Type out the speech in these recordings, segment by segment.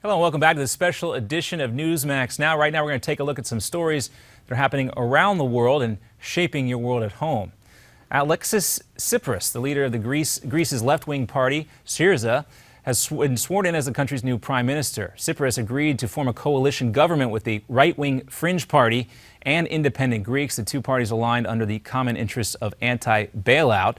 Hello and welcome back to the special edition of Newsmax. Right now we're going to take a look at some stories that are happening around the world and shaping your world at home. Alexis Tsipras, the leader of Greece's left-wing party, Syriza, has been sworn in as the country's new prime minister. Tsipras agreed to form a coalition government with the right-wing Fringe Party and independent Greeks. The two parties aligned under the common interests of anti-bailout.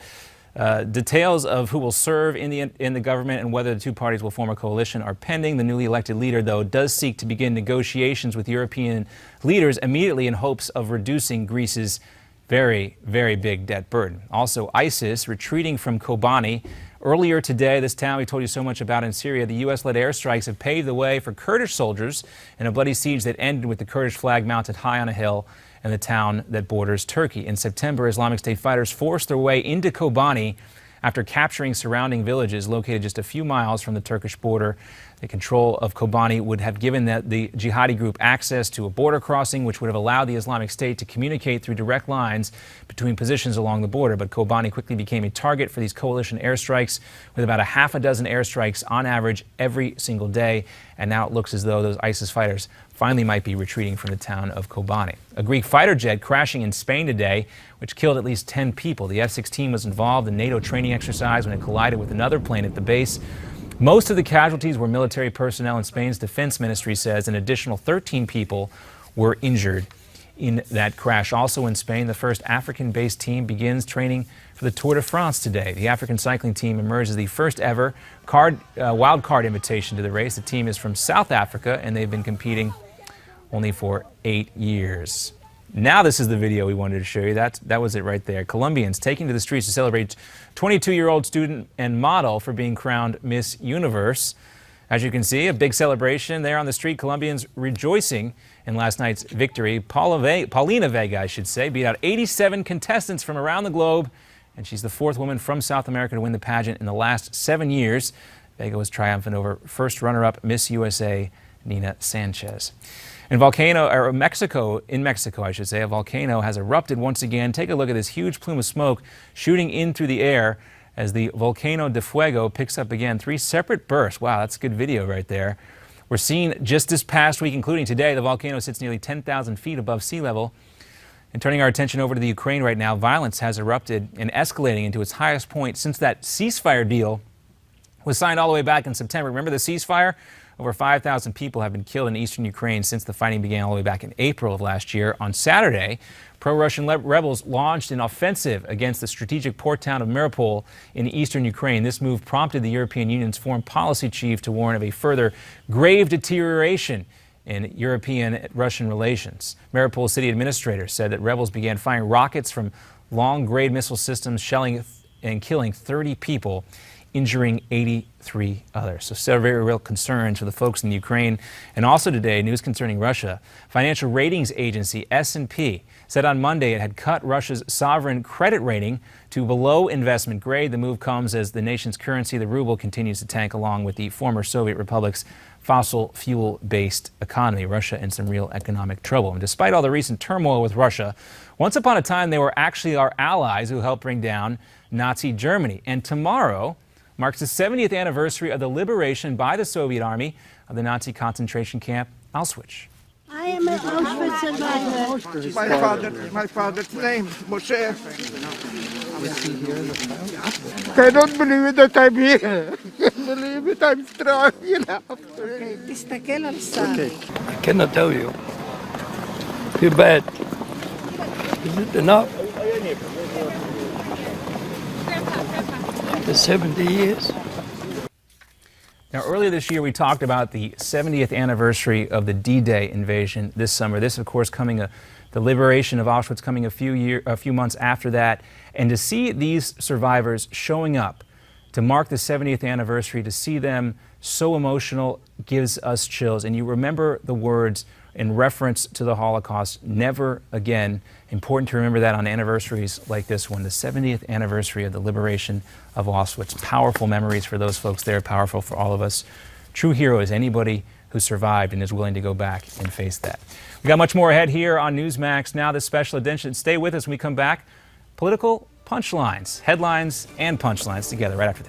Details of who will serve in the government and whether the two parties will form a coalition are pending. The newly elected leader, though, does seek to begin negotiations with European leaders immediately in hopes of reducing Greece's very, very big debt burden. Also, ISIS retreating from Kobani. Earlier today, this town we told you so much about in Syria, the U.S.-led airstrikes have paved the way for Kurdish soldiers in a bloody siege that ended with the Kurdish flag mounted high on a hill in the town that borders Turkey. In September, Islamic State fighters forced their way into Kobani after capturing surrounding villages located just a few miles from the Turkish border. The control of Kobani would have given the jihadi group access to a border crossing, which would have allowed the Islamic State to communicate through direct lines between positions along the border. But Kobani quickly became a target for these coalition airstrikes, with about a half a dozen airstrikes on average every single day. And now it looks as though those ISIS fighters finally might be retreating from the town of Kobani. A Greek fighter jet crashing in Spain today, which killed at least 10 people. The F-16 was involved in a NATO training exercise when it collided with another plane at the base. Most of the casualties were military personnel, and Spain's defense ministry says an additional 13 people were injured in that crash. Also in Spain, the first African-based team begins training for the Tour de France today. The African cycling team emerged as the first ever wild card invitation to the race. The team is from South Africa, and they've been competing only for 8 years. Now this is the video we wanted to show you. That was it right there. Colombians taking to the streets to celebrate 22-year-old student and model for being crowned Miss Universe. As you can see, a big celebration there on the street. Colombians rejoicing in last night's victory. Paulina Vega, I should say, beat out 87 contestants from around the globe, and she's the fourth woman from South America to win the pageant in the last 7 years. Vega was triumphant over first runner-up Miss USA, Nina Sanchez. In Mexico, I should say, a volcano has erupted once again. Take a look at this huge plume of smoke shooting in through the air as the Volcano de Fuego picks up again. 3 separate bursts. Wow, that's good video right there. We're seeing just this past week, including today, the volcano sits nearly 10,000 feet above sea level. And turning our attention over to the Ukraine right now, violence has erupted and escalating into its highest point since that ceasefire deal was signed all the way back in September. Remember the ceasefire? Over 5,000 people have been killed in eastern Ukraine since the fighting began all the way back in April of last year. On Saturday, pro-Russian rebels launched an offensive against the strategic port town of Mariupol in eastern Ukraine. This move prompted the European Union's foreign policy chief to warn of a further grave deterioration in European-Russian relations. Mariupol city administrators said that rebels began firing rockets from long-range missile systems, shelling and killing 30 people, injuring 83 others. So several very real concerns for the folks in Ukraine. And also today, news concerning Russia. Financial ratings agency S&P said on Monday it had cut Russia's sovereign credit rating to below investment grade. The move comes as the nation's currency, the ruble, continues to tank along with the former Soviet republic's fossil fuel-based economy. Russia in some real economic trouble. And despite all the recent turmoil with Russia, once upon a time they were actually our allies who helped bring down Nazi Germany. And tomorrow marks the 70th anniversary of the liberation by the Soviet army of the Nazi concentration camp Auschwitz. I am an Auschwitz survivor. My father's name, Moshe. Cannot believe that I'm here. Can't believe it, I'm strong enough. Okay. I cannot tell you. Too bad. Is it enough? The 70 years. Now, earlier this year, we talked about the 70th anniversary of the D-Day invasion this summer. This, of course, the liberation of Auschwitz coming a few months after that. And to see these survivors showing up to mark the 70th anniversary, to see them so emotional, gives us chills. And you remember the words in reference to the Holocaust, never again. Important to remember that on anniversaries like this one, the 70th anniversary of the liberation of Auschwitz. Powerful memories for those folks there, powerful for all of us. True hero is anybody who survived and is willing to go back and face that. We got much more ahead here on Newsmax now, this special edition. Stay with us when we come back. Political punchlines, headlines and punchlines together right after this.